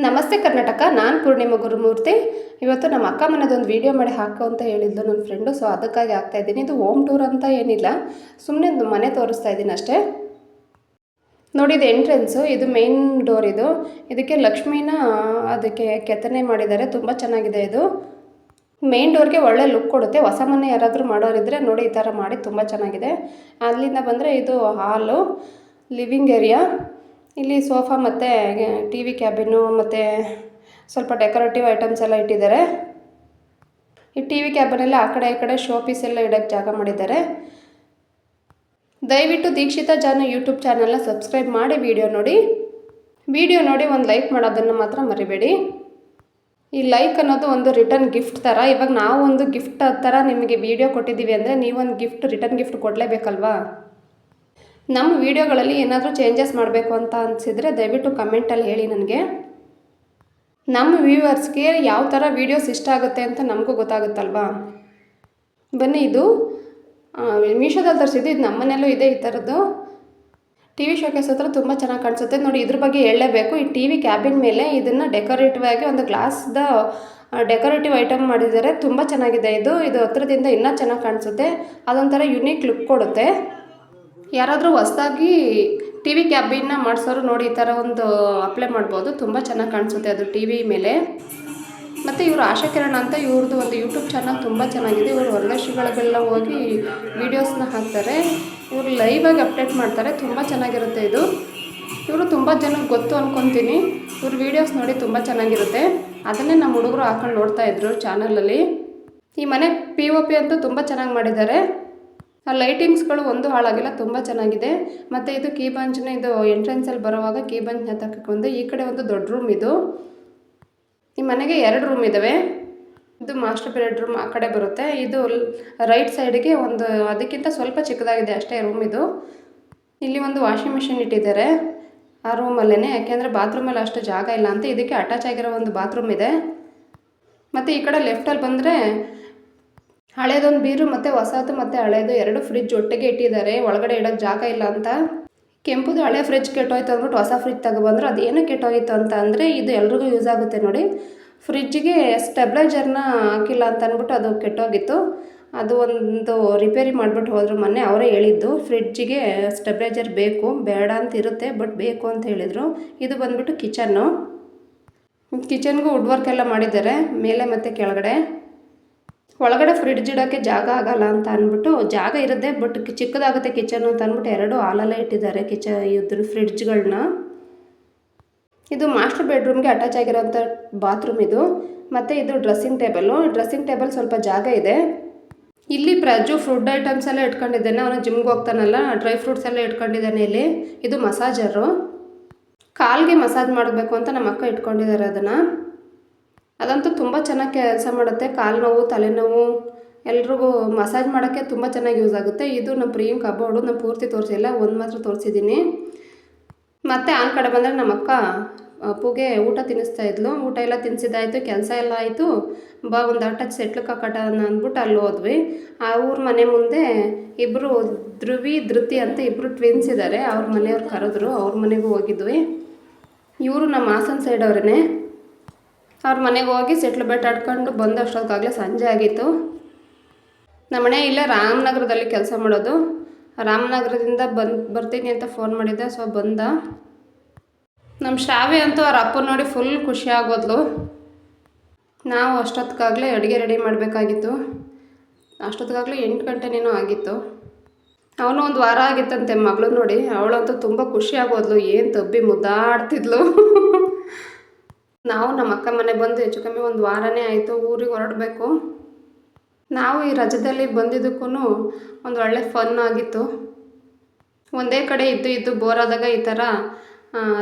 ನಮಸ್ತೆ ಕರ್ನಾಟಕ. ನಾನು ಪೂರ್ಣಿಮಾ ಗುರುಮೂರ್ತಿ. ಇವತ್ತು ನಮ್ಮ ಅಕ್ಕ ಮನೆದೊಂದು ವೀಡಿಯೋ ಮಾಡಿ ಹಾಕು ಅಂತ ಹೇಳಿದ್ಲು ನನ್ನ ಫ್ರೆಂಡು. ಸೊ ಅದಕ್ಕಾಗಿ ಆಗ್ತಾಯಿದ್ದೀನಿ. ಇದು ಹೋಮ್ ಟೂರ್ ಅಂತ ಏನಿಲ್ಲ, ಸುಮ್ಮನೆ ಮನೆ ತೋರಿಸ್ತಾ ಇದ್ದೀನಿ ಅಷ್ಟೇ. ನೋಡಿ, ಇದು ಎಂಟ್ರೆನ್ಸು, ಇದು ಮೇನ್ ಡೋರ್. ಇದಕ್ಕೆ ಲಕ್ಷ್ಮೀನ ಅದಕ್ಕೆ ಕೆತ್ತನೆ ಮಾಡಿದ್ದಾರೆ. ತುಂಬ ಚೆನ್ನಾಗಿದೆ. ಇದು ಮೇನ್ ಡೋರ್ಗೆ ಒಳ್ಳೆ ಲುಕ್ ಕೊಡುತ್ತೆ. ಹೊಸ ಮನೆ ಯಾರಾದರೂ ಮಾಡೋರಿದ್ದರೆ ನೋಡಿ, ಈ ಥರ ಮಾಡಿ ತುಂಬ ಚೆನ್ನಾಗಿದೆ. ಅಲ್ಲಿಂದ ಬಂದರೆ ಇದು ಹಾಲು, ಲಿವಿಂಗ್ ಏರಿಯಾ. ಇಲ್ಲಿ ಸೋಫಾ ಮತ್ತು ಟಿ ವಿ ಕ್ಯಾಬಿನು ಮತ್ತು ಸ್ವಲ್ಪ ಡೆಕೋರೇಟಿವ್ ಐಟಮ್ಸ್ ಎಲ್ಲ ಇಟ್ಟಿದ್ದಾರೆ. ಈ ಟಿ ವಿ ಕ್ಯಾಬಿನಲ್ಲಿ ಆ ಕಡೆ ಈ ಕಡೆ ಶೋ ಪೀಸ್ ಎಲ್ಲ ಇಡೋಕ್ಕೆ ಜಾಗ ಮಾಡಿದ್ದಾರೆ. ದಯವಿಟ್ಟು ದೀಕ್ಷಿತಾ ಜಾನು ಯೂಟ್ಯೂಬ್ ಚಾನಲ್ನ ಸಬ್ಸ್ಕ್ರೈಬ್ ಮಾಡಿ ವಿಡಿಯೋ ನೋಡಿ ಒಂದು ಲೈಕ್ ಮಾಡೋದನ್ನು ಮಾತ್ರ ಮರಿಬೇಡಿ. ಈ ಲೈಕ್ ಅನ್ನೋದು ಒಂದು ರಿಟರ್ನ್ ಗಿಫ್ಟ್ ಥರ. ಇವಾಗ ನಾವು ಒಂದು ಗಿಫ್ಟ್ ಥರ ನಿಮಗೆ ವಿಡಿಯೋ ಕೊಟ್ಟಿದ್ದೀವಿ ಅಂದರೆ ನೀವೊಂದು ರಿಟರ್ನ್ ಗಿಫ್ಟ್ ಕೊಡಲೇಬೇಕಲ್ವಾ. ನಮ್ಮ ವೀಡಿಯೋಗಳಲ್ಲಿ ಏನಾದರೂ ಚೇಂಜಸ್ ಮಾಡಬೇಕು ಅಂತ ಅನಿಸಿದರೆ ದಯವಿಟ್ಟು ಕಮೆಂಟಲ್ಲಿ ಹೇಳಿ ನನಗೆ. ನಮ್ಮ ವ್ಯೂವರ್ಸ್ಗೆ ಯಾವ ಥರ ವೀಡಿಯೋಸ್ ಇಷ್ಟ ಆಗುತ್ತೆ ಅಂತ ನಮಗೂ ಗೊತ್ತಾಗುತ್ತಲ್ವಾ. ಬನ್ನಿ, ಇದು ಮೀಶೋದಲ್ಲಿ ತರಿಸಿದ್ದು. ಇದು ನಮ್ಮನೆಯಲ್ಲೂ ಇದೆ ಈ ಥರದ್ದು. ಟಿ ವಿ ಶೋಕೇಸ್ ಹತ್ರ ತುಂಬ ಚೆನ್ನಾಗಿ ಕಾಣಿಸುತ್ತೆ. ನೋಡಿ, ಇದ್ರ ಬಗ್ಗೆ ಹೇಳಲೇಬೇಕು. ಈ ಟಿ ವಿ ಕ್ಯಾಬಿನ್ ಮೇಲೆ ಇದನ್ನು ಡೆಕೋರೇಟಿವ್ ಆಗಿ ಒಂದು ಗ್ಲಾಸ್ದ ಡೆಕೋರೇಟಿವ್ ಐಟಮ್ ಮಾಡಿದ್ದಾರೆ. ತುಂಬ ಚೆನ್ನಾಗಿದೆ. ಇದು ಹತ್ರದಿಂದ ಇನ್ನೂ ಚೆನ್ನಾಗಿ ಕಾಣಿಸುತ್ತೆ. ಅದೊಂಥರ ಯುನೀಕ್ ಲುಕ್ ಕೊಡುತ್ತೆ. ಯಾರಾದರೂ ಹೊಸದಾಗಿ ಟಿ ವಿ ಕ್ಯಾಬಿನ್ನ ಮಾಡಿಸೋರು ನೋಡಿ, ಈ ಥರ ಒಂದು ಅಪ್ಲೈ ಮಾಡ್ಬೋದು. ತುಂಬ ಚೆನ್ನಾಗಿ ಕಾಣಿಸುತ್ತೆ ಅದು ಟಿ ವಿ ಮೇಲೆ. ಮತ್ತು ಇವರು ಆಶಾಕಿರಣ ಅಂತ, ಇವ್ರದ್ದು ಒಂದು ಯೂಟ್ಯೂಬ್ ಚಾನಲ್ ತುಂಬ ಚೆನ್ನಾಗಿದೆ. ಇವರು ವರದಕ್ಷಿಣೆಗಳಿಗೆಲ್ಲ ಹೋಗಿ ವೀಡಿಯೋಸ್ನ ಹಾಕ್ತಾರೆ. ಇವರು ಲೈವಾಗಿ ಅಪ್ಡೇಟ್ ಮಾಡ್ತಾರೆ. ತುಂಬ ಚೆನ್ನಾಗಿರುತ್ತೆ ಇದು. ಇವರು ತುಂಬ ಜನಕ್ಕೆ ಗೊತ್ತು ಅಂದ್ಕೊತೀನಿ. ಇವ್ರ ವೀಡಿಯೋಸ್ ನೋಡಿ ತುಂಬ ಚೆನ್ನಾಗಿರುತ್ತೆ. ಅದನ್ನೇ ನಮ್ಮ ಹುಡುಗರು ಹಾಕೊಂಡು ನೋಡ್ತಾಯಿದ್ರು ಚಾನಲಲ್ಲಿ. ಈ ಮನೆ POP ಅಂತೂ ತುಂಬ ಚೆನ್ನಾಗಿ ಮಾಡಿದ್ದಾರೆ. ಆ ಲೈಟಿಂಗ್ಸ್ಗಳು ಒಂದು ಹಾಳಾಗಿಲ್ಲ, ತುಂಬ ಚೆನ್ನಾಗಿದೆ. ಮತ್ತು ಇದು ಕೀಬಂಚ್ನ, ಇದು ಎಂಟ್ರೆನ್ಸಲ್ಲಿ ಬರುವಾಗ ಕೀಬಂಚ್ನ ತಕ್ಕೊಂಡು ಈ ಕಡೆ ಒಂದು ದೊಡ್ಡ ರೂಮ್. ಇದು ಈ ಮನೆಗೆ 2 ರೂಮ್ ಇದ್ದಾವೆ. ಇದು ಮಾಸ್ಟರ್ ಬೆಡ್ರೂಮ್ ಆ ಕಡೆ ಬರುತ್ತೆ. ಇದು ರೈಟ್ ಸೈಡ್ಗೆ ಒಂದು ಅದಕ್ಕಿಂತ ಸ್ವಲ್ಪ ಚಿಕ್ಕದಾಗಿದೆ ಅಷ್ಟೇ ರೂಮ್ ಇದು. ಇಲ್ಲಿ ಒಂದು ವಾಷಿಂಗ್ ಮಿಷಿನ್ ಇಟ್ಟಿದ್ದಾರೆ ಆ ರೂಮಲ್ಲೇ, ಯಾಕೆಂದರೆ ಬಾತ್ರೂಮಲ್ಲಿ ಅಷ್ಟು ಜಾಗ ಇಲ್ಲ ಅಂತ. ಇದಕ್ಕೆ ಅಟ್ಯಾಚ್ ಆಗಿರೋ ಒಂದು ಬಾತ್ರೂಮ್ ಇದೆ. ಮತ್ತು ಈ ಕಡೆ ಲೆಫ್ಟಲ್ಲಿ ಬಂದರೆ ಹಳೇದೊಂದು ಬೀರು ಮತ್ತು ಹೊಸದು ಮತ್ತು ಹಳೇದು 2 ಫ್ರಿಜ್ ಒಟ್ಟಿಗೆ ಇಟ್ಟಿದ್ದಾರೆ. ಒಳಗಡೆ ಇಡೋಕ್ಕೆ ಜಾಗ ಇಲ್ಲ ಅಂತ. ಕೆಂಪುದು ಹಳೆ ಫ್ರಿಜ್ ಕೆಟ್ಟೋಯ್ತು ಅಂದ್ಬಿಟ್ಟು ಹೊಸ ಫ್ರಿಜ್ ತಗೊಬಂದರು. ಅದೇನು ಕೆಟ್ಟೋಗಿತ್ತು ಅಂತ ಅಂದರೆ, ಇದು ಎಲ್ರಿಗೂ ಯೂಸ್ ಆಗುತ್ತೆ ನೋಡಿ. ಫ್ರಿಜ್ಜಿಗೆ ಸ್ಟೆಬ್ಲೈಜರ್ನ ಹಾಕಿಲ್ಲ ಅಂತ ಅಂದ್ಬಿಟ್ಟು ಅದು ಕೆಟ್ಟೋಗಿತ್ತು. ಅದು ಒಂದು ರಿಪೇರಿ ಮಾಡಿಬಿಟ್ಟು ಹೋದರು ಮೊನ್ನೆ. ಅವರೇ ಹೇಳಿದ್ದು ಫ್ರಿಡ್ಜಿಗೆ ಸ್ಟೆಬ್ಲೈಜರ್ ಬೇಕು, ಬೇಡ ಅಂತ ಇರುತ್ತೆ, ಬಟ್ ಬೇಕು ಅಂತ ಹೇಳಿದರು. ಇದು ಬಂದುಬಿಟ್ಟು ಕಿಚನ್ಗೂ ವುಡ್ ವರ್ಕ್ ಎಲ್ಲ ಮಾಡಿದ್ದಾರೆ ಮೇಲೆ ಮತ್ತು ಕೆಳಗಡೆ. ಒಳಗಡೆ ಫ್ರಿಡ್ಜ್ ಇಡೋಕ್ಕೆ ಜಾಗ ಆಗಲ್ಲ ಅಂತ ಅಂದ್ಬಿಟ್ಟು, ಜಾಗ ಇರುತ್ತೆ ಬಟ್ ಚಿಕ್ಕದಾಗುತ್ತೆ ಕಿಚನ್ ಅಂತ ಅಂದ್ಬಿಟ್ಟು 2 ಹಾಲಲ್ಲೇ ಇಟ್ಟಿದ್ದಾರೆ ಇದ್ರ ಫ್ರಿಡ್ಜ್ಗಳನ್ನ. ಇದು ಮಾಸ್ಟರ್ ಬೆಡ್ರೂಮ್ಗೆ ಅಟ್ಯಾಚ್ ಆಗಿರೋಂಥ ಬಾತ್ರೂಮ್ ಇದು. ಮತ್ತು ಇದು ಡ್ರೆಸ್ಸಿಂಗ್ ಟೇಬಲ್ ಸ್ವಲ್ಪ ಜಾಗ ಇದೆ. ಇಲ್ಲಿ ಪ್ರಜು ಫುಡ್ ಐಟಮ್ಸ್ ಎಲ್ಲ ಇಟ್ಕೊಂಡಿದ್ದಾನೆ. ಅವನು ಜಿಮ್ಗೆ ಹೋಗ್ತಾನಲ್ಲ, ಡ್ರೈ ಫ್ರೂಟ್ಸ್ ಎಲ್ಲ ಇಟ್ಕೊಂಡಿದ್ದಾನೆ ಇಲ್ಲಿ. ಇದು ಮಸಾಜರು, ಕಾಲ್ಗೆ ಮಸಾಜ್ ಮಾಡಬೇಕು ಅಂತ ನಮ್ಮ ಅಕ್ಕ ಇಟ್ಕೊಂಡಿದ್ದಾರೆ ಅದನ್ನು. ಅದಂತೂ ತುಂಬ ಚೆನ್ನಾಗಿ ಕೆಲಸ ಮಾಡುತ್ತೆ. ಕಾಲು ನೋವು, ತಲೆನೋವು ಎಲ್ರಿಗೂ ಮಸಾಜ್ ಮಾಡೋಕ್ಕೆ ತುಂಬ ಚೆನ್ನಾಗಿ ಯೂಸ್ ಆಗುತ್ತೆ. ಇದು ನಮ್ಮ ಪ್ರಿಯಂ ಕಬೋರ್ಡು. ನಾನು ಪೂರ್ತಿ ತೋರಿಸಿಲ್ಲ, ಒಂದು ಮಾತ್ರ ತೋರಿಸಿದ್ದೀನಿ. ಮತ್ತು ಆ ಕಡೆ ಬಂದರೆ ನಮ್ಮ ಅಕ್ಕ ಅಪ್ಪುಗೆ ಊಟ ತಿನ್ನಿಸ್ತಾ ಇದ್ಲು. ಊಟ ಎಲ್ಲ ತಿನ್ನಿಸಿದ್ದಾಯಿತು, ಕೆಲಸ ಎಲ್ಲ ಆಯಿತು. ಬಾ ಒಂದು ಟಚ್ ಸೆಟ್ಲಕ್ಕೆ ಕಟ್ಟೋಣ ಅಂದ್ಬಿಟ್ಟು ಅಲ್ಲಿ ಹೋದ್ವಿ. ಆ ಊರ ಮನೆ ಮುಂದೆ ಇಬ್ಬರು ಧೃತಿ ಅಂತ ಇಬ್ಬರು ಟ್ವಿನ್ಸ್ ಇದ್ದಾರೆ. ಅವ್ರ ಮನೆಯವ್ರು ಕರೆದ್ರು, ಅವ್ರ ಮನೆಗೂ ಹೋಗಿದ್ವಿ. ಇವರು ನಮ್ಮ ಹಾಸನ ಸೈಡ್ ಅವರೇ. ಅವ್ರ ಮನೆಗೆ ಹೋಗಿ ಸೆಟ್ಲ್ ಬೆಟ್ ಆಡ್ಕೊಂಡು ಬಂದಷ್ಟೊತ್ತಾಗಲೇ ಸಂಜೆ ಆಗಿತ್ತು. ನಮ್ಮ ಮನೆ ಇಲ್ಲೇ ರಾಮನಗರದಲ್ಲಿ ಕೆಲಸ ಮಾಡೋದು. ರಾಮನಗರದಿಂದ ಬರ್ತೀನಿ ಅಂತ ಫೋನ್ ಮಾಡಿದ್ದೆ. ಸೊ ಬಂದ. ನಮ್ಮ ಶ್ರಾವ್ಯ ಅಂತೂ ಅವ್ರ ಅಪ್ಪ ನೋಡಿ ಫುಲ್ ಖುಷಿ ಆಗೋದ್ಲು. ನಾವು ಅಷ್ಟೊತ್ತಿಗಾಗಲೇ ಅಡುಗೆ ರೆಡಿ ಮಾಡಬೇಕಾಗಿತ್ತು. ಅಷ್ಟೊತ್ತಿಗಾಗಲೇ 8 ಗಂಟೆನೇನೋ ಆಗಿತ್ತು. ಅವನು ಒಂದು ವಾರ ಆಗಿತ್ತಂತೆ ಮಗಳು ನೋಡಿ. ಅವಳಂತೂ ತುಂಬ ಖುಷಿ ಆಗೋದ್ಲು. ಏನು ತಬ್ಬಿ ಮುದ್ದಾಡ್ತಿದ್ಲು. ನಾವು ನಮ್ಮ ಅಕ್ಕ ಮನೆ ಬಂದು ಹೆಚ್ಚು ಕಮ್ಮಿ ಒಂದು ವಾರನೇ ಆಯಿತು. ಊರಿಗೆ ಹೊರಡಬೇಕು. ನಾವು ಈ ರಜದಲ್ಲಿ ಬಂದಿದ್ದಕ್ಕೂ ಒಂದು ಒಳ್ಳೆ ಫನ್ ಆಗಿತ್ತು. ಒಂದೇ ಕಡೆ ಇದ್ದು ಬೋರ್ ಆದಾಗ ಈ ಥರ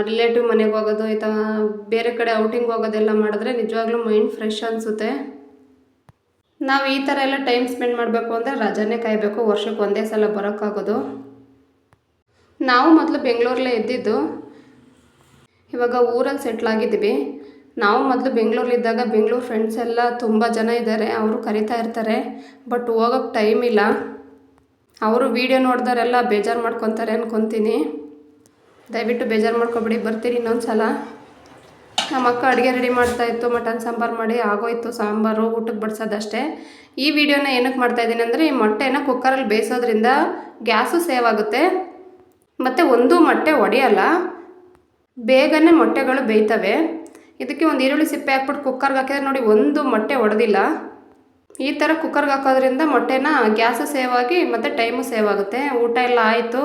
ರಿಲೇಟಿವ್ ಮನೆಗೆ ಹೋಗೋದು, ಈ ಥರ ಬೇರೆ ಕಡೆ ಔಟಿಂಗ್ ಹೋಗೋದೆಲ್ಲ ಮಾಡಿದ್ರೆ ನಿಜವಾಗ್ಲೂ ಮೈಂಡ್ ಫ್ರೆಶ್ ಅನಿಸುತ್ತೆ. ನಾವು ಈ ಥರ ಎಲ್ಲ ಟೈಮ್ ಸ್ಪೆಂಡ್ ಮಾಡಬೇಕು ಅಂದರೆ ರಜಾನೇ ಕಾಯಬೇಕು. ವರ್ಷಕ್ಕೆ ಒಂದೇ ಸಲ ಬರೋಕ್ಕಾಗೋದು. ನಾವು ಮೊದಲು ಬೆಂಗಳೂರಲ್ಲೇ ಇದ್ದಿದ್ದು, ಇವಾಗ ಊರಲ್ಲಿ ಸೆಟ್ಲಾಗಿದ್ದೀವಿ. ನಾವು ಮೊದಲು ಬೆಂಗಳೂರಲ್ಲಿದ್ದಾಗ ಬೆಂಗಳೂರು ಫ್ರೆಂಡ್ಸ್ ಎಲ್ಲ ತುಂಬ ಜನ ಇದ್ದಾರೆ. ಅವರು ಕರಿತಾ ಇರ್ತಾರೆ, ಬಟ್ ಹೋಗೋಕ್ಕೆ ಟೈಮ್ ಇಲ್ಲ. ಅವರು ವೀಡಿಯೋ ನೋಡಿದವರೆಲ್ಲ ಬೇಜಾರು ಮಾಡ್ಕೊತಾರೆ ಅಂದ್ಕೊತೀನಿ. ದಯವಿಟ್ಟು ಬೇಜಾರು ಮಾಡ್ಕೊಬೇಡಿ, ಬರ್ತೀನಿ ಇನ್ನೊಂದು ಸಲ. ನಮ್ಮ ಅಕ್ಕ ಅಡುಗೆ ರೆಡಿ ಮಾಡ್ತಾಯಿತ್ತು, ಮಟನ್ ಸಾಂಬಾರು ಮಾಡಿ ಆಗೋಯ್ತು. ಸಾಂಬಾರು ಊಟಕ್ಕೆ ಬಡಿಸೋದಷ್ಟೇ. ಈ ವಿಡಿಯೋನ ಏನಕ್ಕೆ ಮಾಡ್ತಾಯಿದ್ದೀನಿ ಅಂದರೆ, ಈ ಮೊಟ್ಟೆನ ಕುಕ್ಕರಲ್ಲಿ ಬೇಯಿಸೋದ್ರಿಂದ ಗ್ಯಾಸು ಸೇವ್ ಆಗುತ್ತೆ ಮತ್ತು ಒಂದು ಮೊಟ್ಟೆ ಒಡೆಯಲ್ಲ, ಬೇಗನೆ ಮೊಟ್ಟೆಗಳು ಬೇಯ್ತವೆ. ಇದಕ್ಕೆ ಒಂದು ಈರುಳ್ಳಿ ಸಿಪ್ಪೆ ಹಾಕ್ಬಿಟ್ಟು ಕುಕ್ಕರ್ಗೆ ಹಾಕಿದ್ರೆ ನೋಡಿ, ಒಂದು ಮೊಟ್ಟೆ ಒಡೆದಿಲ್ಲ. ಈ ಥರ ಕುಕ್ಕರ್ಗೆ ಹಾಕೋದ್ರಿಂದ ಮೊಟ್ಟೆನ ಗ್ಯಾಸು ಸೇವ್ ಆಗಿ ಮತ್ತು ಟೈಮು ಸೇವ್ ಆಗುತ್ತೆ. ಊಟ ಎಲ್ಲ ಆಯಿತು.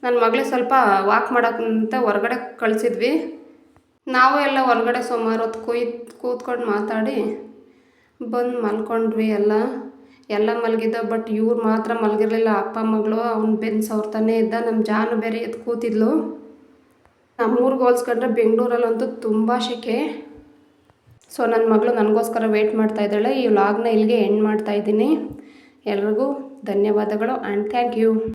ನನ್ನ ಮಗಳಿಗೆ ಸ್ವಲ್ಪ ವಾಕ್ ಮಾಡೋಕ್ಕಂತ ಹೊರಗಡೆ ಕಳಿಸಿದ್ವಿ. ನಾವು ಎಲ್ಲ ಹೊರಗಡೆ ಸುಮಾರು ಹೊತ್ತು ಕೂತ್ಕೊಂಡು ಮಾತಾಡಿ ಬಂದು ಮಲ್ಕೊಂಡ್ವಿ. ಎಲ್ಲ ಮಲಗಿದ್ದ. ಬಟ್ ಇವ್ರು ಮಾತ್ರ ಮಲಗಿರಲಿಲ್ಲ. ಅಪ್ಪ ಮಗಳು ಅವ್ನು ಬೆನ್ನು ಸವರ್ತಾನೆ ಇದ್ದ. ನಮ್ಮ ಜಾನು ಬೇರೆ ಎದ್ದು ಕೂತಿದ್ಲು. ನಮ್ಮೂರಿಗೆ ಹೋಲ್ಸ್ಕೊಂಡ್ರೆ ಬೆಂಗಳೂರಲ್ಲಂತೂ ತುಂಬ ಸೆಕೆ. ಸೊ ನನ್ನ ಮಗಳು ನನಗೋಸ್ಕರ ವೆಯ್ಟ್ ಮಾಡ್ತಾಯಿದ್ದಾಳೆ. ಈ ವ್ಲಾಗ್ನ ಇಲ್ಲಿಗೆ ಎಂಡ್ ಮಾಡ್ತಾಯಿದ್ದೀನಿ. ಎಲ್ರಿಗೂ ಧನ್ಯವಾದಗಳು ಆ್ಯಂಡ್ ಥ್ಯಾಂಕ್ ಯು.